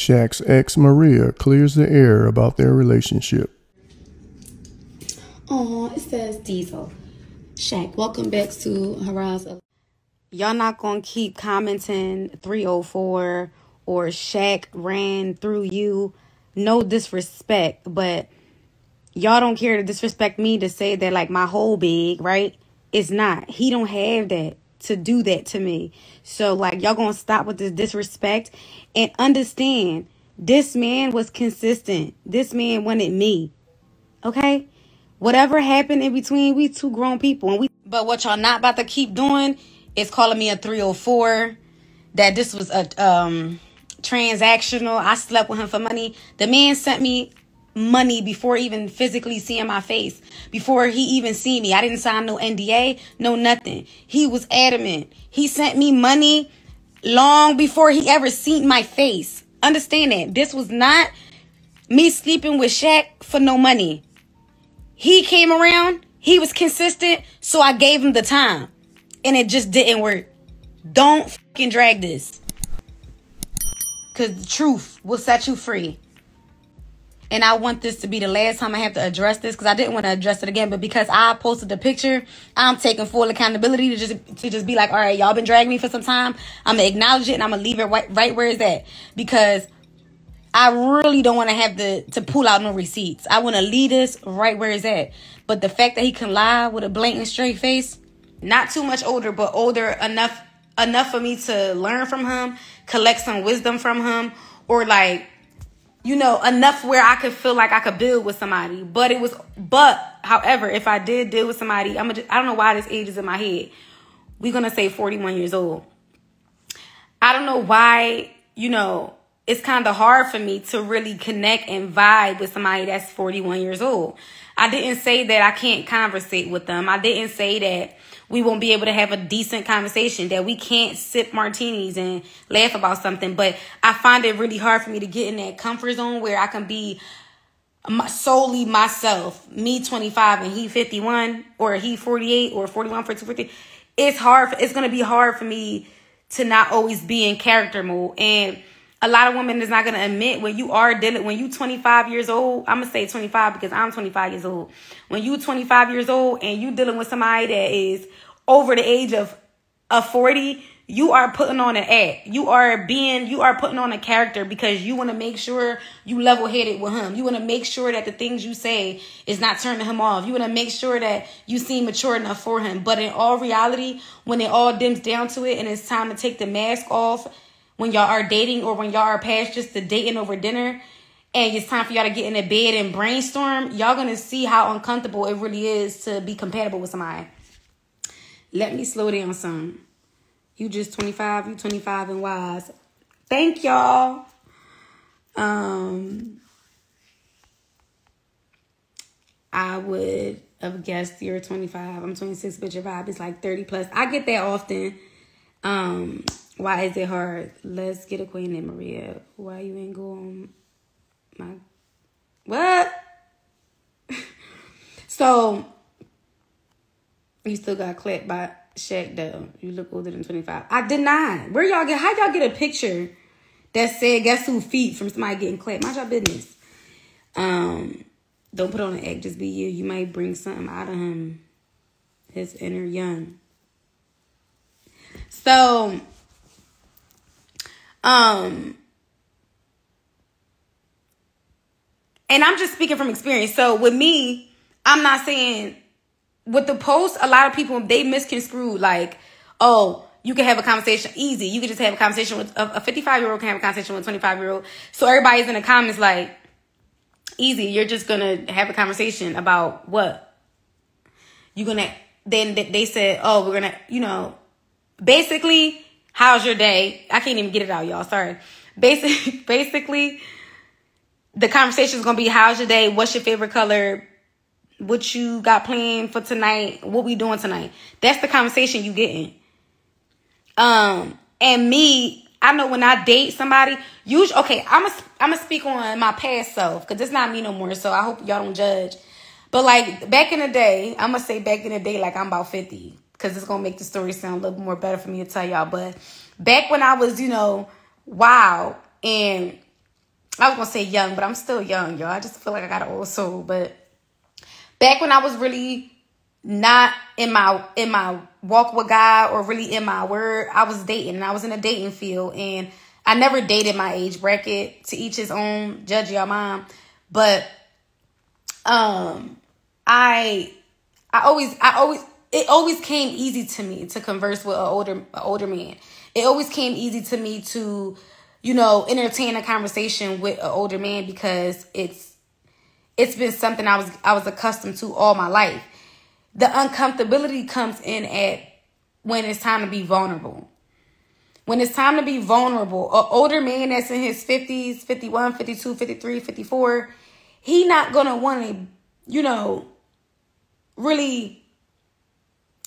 Shaq's ex Maria clears the air about their relationship. Oh, it says Diesel. Shaq, welcome back to Horizon. Y'all not gonna keep commenting 304 or Shaq ran through you. No disrespect, but y'all don't care to disrespect me to say that like my whole big, right? It's not. He don't have that to do that to me. So like y'all gonna stop with this disrespect and understand this man was consistent. This man wanted me. Okay? Whatever happened in between, we two grown people. But what y'all not about to keep doing is calling me a 304. That this was a transactional. I slept with him for money. The man sent me money before even physically seeing my face. Before he even seen me. I didn't sign no NDA, no nothing. He was adamant. He sent me money long before he ever seen my face. Understand that. This was not me sleeping with Shaq for no money. He came around. He was consistent. So I gave him the time. And it just didn't work. Don't fucking drag this. Because the truth will set you free. And I want this to be the last time I have to address this. Because I didn't want to address it again. But because I posted the picture, I'm taking full accountability to just be like, all right, y'all been dragging me for some time. I'm going to acknowledge it and I'm going to leave it right where it's at. Because I really don't want to have to pull out no receipts. I want to leave this right where it's at. But the fact that he can lie with a blatant straight face, not too much older, but older enough for me to learn from him, collect some wisdom from him, or like, you know, enough where I could feel like I could build with somebody. But however, if I did deal with somebody, I don't know why this age is in my head. We're going to say 41 years old. I don't know why, you know, it's kind of hard for me to really connect and vibe with somebody that's 41 years old. I didn't say that I can't conversate with them. I didn't say that we won't be able to have a decent conversation, that we can't sip martinis and laugh about something. But I find it really hard for me to get in that comfort zone where I can be solely myself. Me 25 and he 51, or he 48 or 41 for 250. It's hard. It's going to be hard for me to not always be in character mode. And a lot of women is not going to admit when you 25 years old, I'm going to say 25 because I'm 25 years old. When you 25 years old and you dealing with somebody that is over the age of 40, you are putting on an act. You are putting on a character because you want to make sure you level-headed with him. You want to make sure that the things you say is not turning him off. You want to make sure that you seem mature enough for him. But in all reality, when it all dims down to it and it's time to take the mask off, when y'all are dating or when y'all are past just the dating over dinner and it's time for y'all to get in the bed and brainstorm, y'all going to see how uncomfortable it really is to be compatible with somebody. Let me slow down some. You just 25, you 25 and wise. Thank y'all. I would have guessed you're 25. I'm 26, but your vibe is like 30 plus. I get that often. Why is it hard? Let's get acquainted, Maria. Why you ain't go on my... What? So, you still got clapped by Shaq, though. You look older than 25. I did not. How y'all get a picture that said, guess who feet from somebody getting clapped? Mind your business. Don't put on an act. Just be you. You might bring something out of him. His inner young. So... and I'm just speaking from experience. So with me, I'm not saying with the post, a lot of people, they misconstrue like, oh, you can have a conversation easy. You can just have a conversation with a 55-year-old can have a conversation with a 25-year-old. So everybody's in the comments like, easy. You're just going to have a conversation about what? Then they said, oh, we're going to, you know, basically, how's your day? I can't even get it out, y'all. Sorry. Basically, the conversation is going to be, how's your day? What's your favorite color? What you got planned for tonight? What we doing tonight? That's the conversation you getting. And me, I know when I date somebody, usually, okay, I'm gonna speak on my past self because it's not me no more. So I hope y'all don't judge. But like back in the day, I'm gonna say back in the day, like I'm about 50 because it's gonna make the story sound a little more better for me to tell y'all. But back when I was, you know, wild and I was going to say young, but I'm still young, y'all. I just feel like I got an old soul. But back when I was really not in my walk with God or really in my word, I was dating and I was in a dating field, and I never dated my age bracket. To each his own, judge your mom. But it always came easy to me to converse with an older man. It always came easy to me to, entertain a conversation with an older man, because it's been something I was accustomed to all my life. The uncomfortability comes in at when it's time to be vulnerable. When it's time to be vulnerable, an older man that's in his 50s, 51, 52, 53, 54, he not going to want to, really,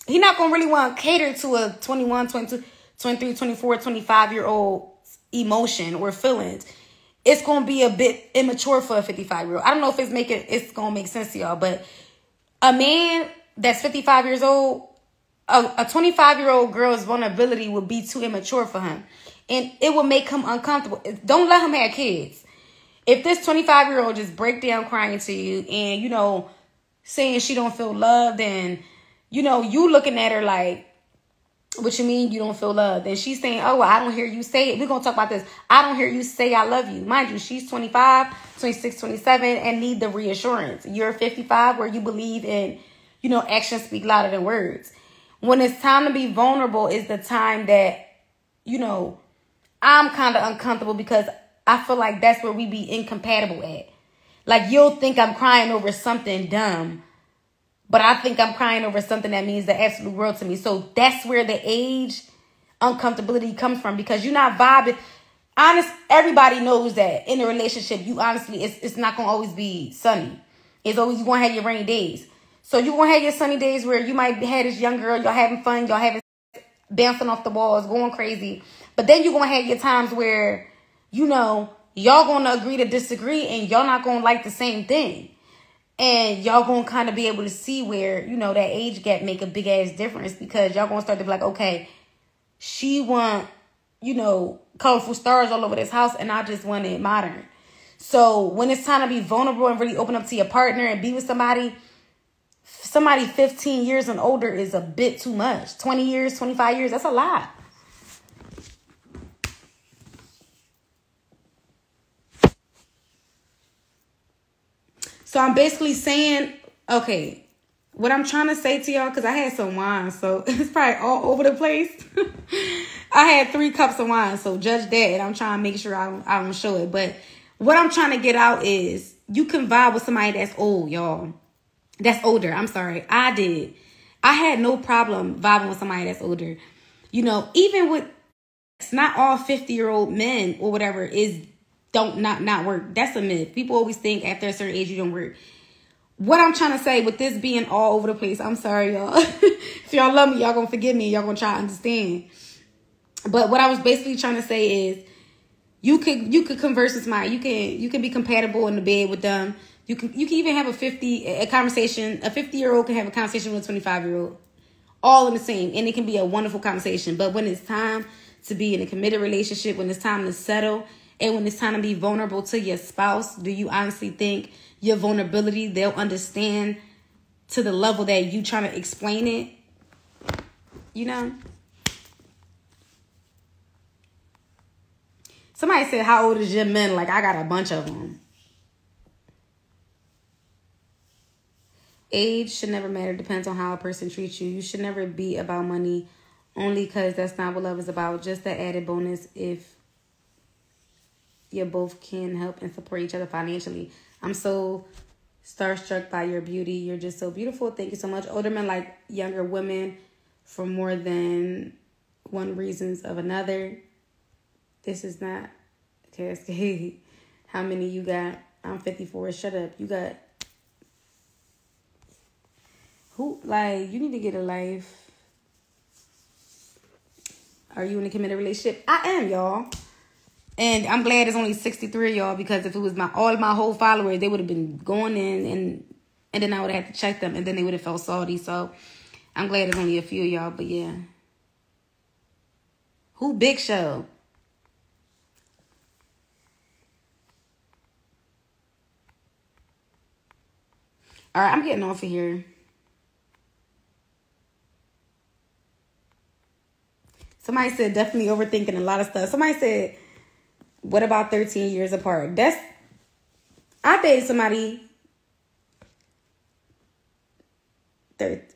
he not going to really want to cater to a 21, 22, 23, 24, 25-year-old emotion or feelings. It's going to be a bit immature for a 55-year-old. I don't know if it's going to make sense to y'all, but a man that's 55 years old, a 25-year-old girl's vulnerability would be too immature for him. And it will make him uncomfortable. Don't let him have kids. If this 25-year-old just break down crying to you and, saying she don't feel loved, and, you looking at her like, what you mean you don't feel loved? And she's saying, oh, well, I don't hear you say it. We're going to talk about this. I don't hear you say I love you. Mind you, she's 25, 26, 27 and need the reassurance. You're 55 where you believe in, actions speak louder than words. When it's time to be vulnerable is the time that, I'm kind of uncomfortable, because I feel like that's where we be incompatible at. Like, you'll think I'm crying over something dumb, but I think I'm crying over something that means the absolute world to me. So that's where the age uncomfortability comes from, because you're not vibing. Everybody knows that in a relationship, you honestly, it's not going to always be sunny. It's always, you're going to have your rainy days. So you're going to have your sunny days where you might have this young girl, y'all having fun, y'all having bouncing off the walls, going crazy. But then you're going to have your times where, y'all going to agree to disagree, and y'all not going to like the same thing. And y'all going to kind of be able to see where, that age gap make a big ass difference, because y'all going to start to be like, okay, she want, colorful stars all over this house, and I just want it modern. So when it's time to be vulnerable and really open up to your partner and be with somebody 15 years and older is a bit too much. 20 years, 25 years, that's a lot. So I'm basically saying, okay, what I'm trying to say to y'all, because I had some wine, so it's probably all over the place. I had 3 cups of wine, so judge that. And I'm trying to make sure I don't show it. But what I'm trying to get out is, you can vibe with somebody that's old, y'all. That's older. I'm sorry. I did. I had no problem vibing with somebody that's older. Even with, it's not all 50-year-old men or whatever don't not work. That's a myth. People always think after a certain age you don't work. What I'm trying to say with this being all over the place, I'm sorry, y'all. If y'all love me, y'all gonna forgive me. Y'all gonna try to understand. But what I was basically trying to say is, you could converse with somebody. You can be compatible in the bed with them. You can even have a conversation. A 50-year-old can have a conversation with a 25-year-old, all in the same, and it can be a wonderful conversation. But when it's time to be in a committed relationship, when it's time to settle, and when it's time to be vulnerable to your spouse, do you honestly think your vulnerability, they'll understand to the level that you trying to explain it? Somebody said, how old is your men? Like, I got a bunch of them. Age should never matter. Depends on how a person treats you. You should never be about money, only because that's not what love is about. Just the added bonus if you both can help and support each other financially. I'm so starstruck by your beauty. You're just so beautiful. Thank you so much. Older men like younger women for more than one reasons of another. This is not Cascade. How many you got? I'm 54. Shut up. You got... Who, like, you need to get a life. Are you in a committed relationship? I am, y'all. And I'm glad it's only 63 of y'all, because if it was all my whole followers, they would have been going in, and then I would have had to check them, and then they would have felt salty. So I'm glad it's only a few of y'all, but yeah. Who Big Show? All right, I'm getting off of here. Somebody said definitely overthinking a lot of stuff. Somebody said, what about 13 years apart? I dated somebody,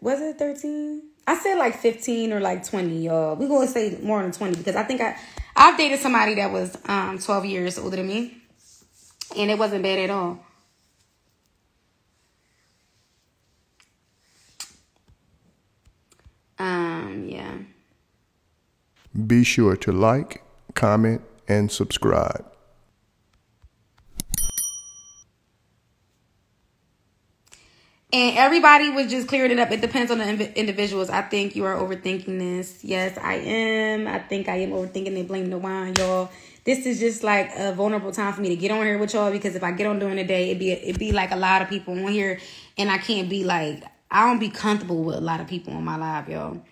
was it 13? I said like 15 or like 20, y'all. We're going to say more than 20 because I think I've dated somebody that was 12 years older than me. And it wasn't bad at all. Yeah. Be sure to like, comment, and subscribe. And everybody was just clearing it up. It depends on the individuals. I think you are overthinking this. Yes, I am. I think I am overthinking it. Blame the wine, y'all. This is just like a vulnerable time for me to get on here with y'all because if I get on during the day, it'd be like a lot of people on here, and I can't be like, I don't be comfortable with a lot of people on my live, y'all.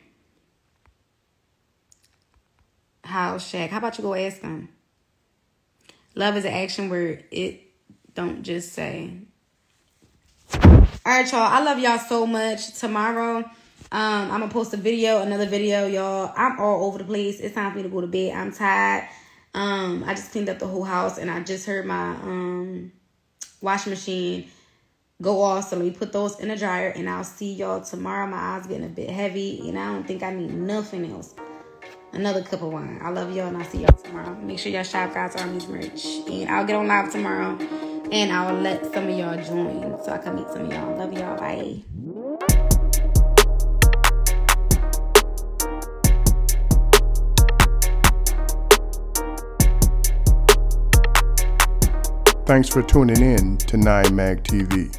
How's Shaq? How about you go ask him? Love is an action word. It don't just say. All right, y'all. I love y'all so much. Tomorrow, I'm going to post another video, y'all. I'm all over the place. It's time for me to go to bed. I'm tired. I just cleaned up the whole house, and I just heard my washing machine go off. So let me put those in the dryer, and I'll see y'all tomorrow. My eyes getting a bit heavy, and I don't think I need nothing else. Another cup of wine. I love y'all, and I'll see y'all tomorrow. Make sure y'all shop God's Army's merch. And I'll get on live tomorrow, and I'll let some of y'all join so I can meet some of y'all. Love y'all. Bye. Thanks for tuning in to 9 Mag TV.